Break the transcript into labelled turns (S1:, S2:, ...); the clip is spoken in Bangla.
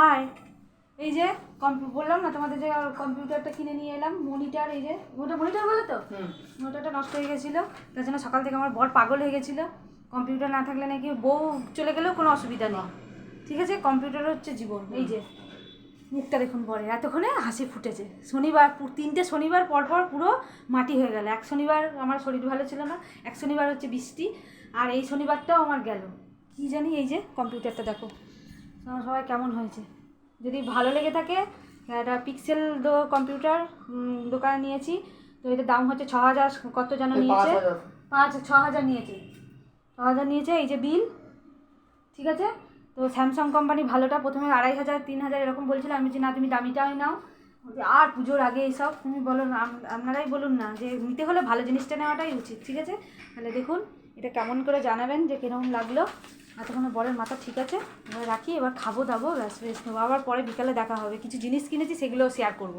S1: হাই, এই যে বললাম না তোমাদের যে কম্পিউটারটা কিনে নিয়ে এলাম, মনিটর, এই যে মনিটর বলে তো, মনিটরটা নষ্ট হয়ে গেছিলো, তার জন্য সকাল থেকে আমার বর পাগল হয়ে গেছিলো। কম্পিউটার না থাকলে নাকি বউ চলে গেলেও কোনো অসুবিধা নেই, ঠিক আছে। কম্পিউটার হচ্ছে জীবন। এই যে মুখটা দেখুন পরে, এতক্ষণে হাসি ফুটেছে। শনিবার 3টে শনিবার পরপর পুরো মাটি হয়ে গেল। এক শনিবার আমার শরীর ভালো ছিল না, এক শনিবার হচ্ছে বৃষ্টি, আর এই শনিবারটাও আমার গেল কি জানি। এই যে কম্পিউটারটা দেখো সবাই কেমন হয়েছে। যদি ভালো লেগে থাকে, একটা পিক্সেল কম্পিউটার দোকানে নিয়েছি, তো এটার দাম হচ্ছে 6,000 কত যেন নিয়েছে, 6,000 নিয়েছে, 6,000 নিয়েছে। এই যে বিল, ঠিক আছে। তো স্যামসাং কোম্পানি ভালোটা প্রথমে 2,500 3,000 এরকম বলছিল, আমি বলছি না তুমি দামিটাই নাও, আর পুজোর আগে এইসব তুমি বলো না, আপনারাই বলুন না যে নিতে হলে ভালো জিনিসটা নেওয়াটাই উচিত, ঠিক আছে। তাহলে দেখুন এটা কেমন করে জানাবেন যে কীরকম লাগলো। এতক্ষণ বরের মাথা ঠিক আছে, এবার রাখি, এবার খাবো দাবো, রেস্ট নেবো, আবার পরে বিকালে দেখা হবে। কিছু জিনিস কিনেছি সেগুলোও শেয়ার করবো।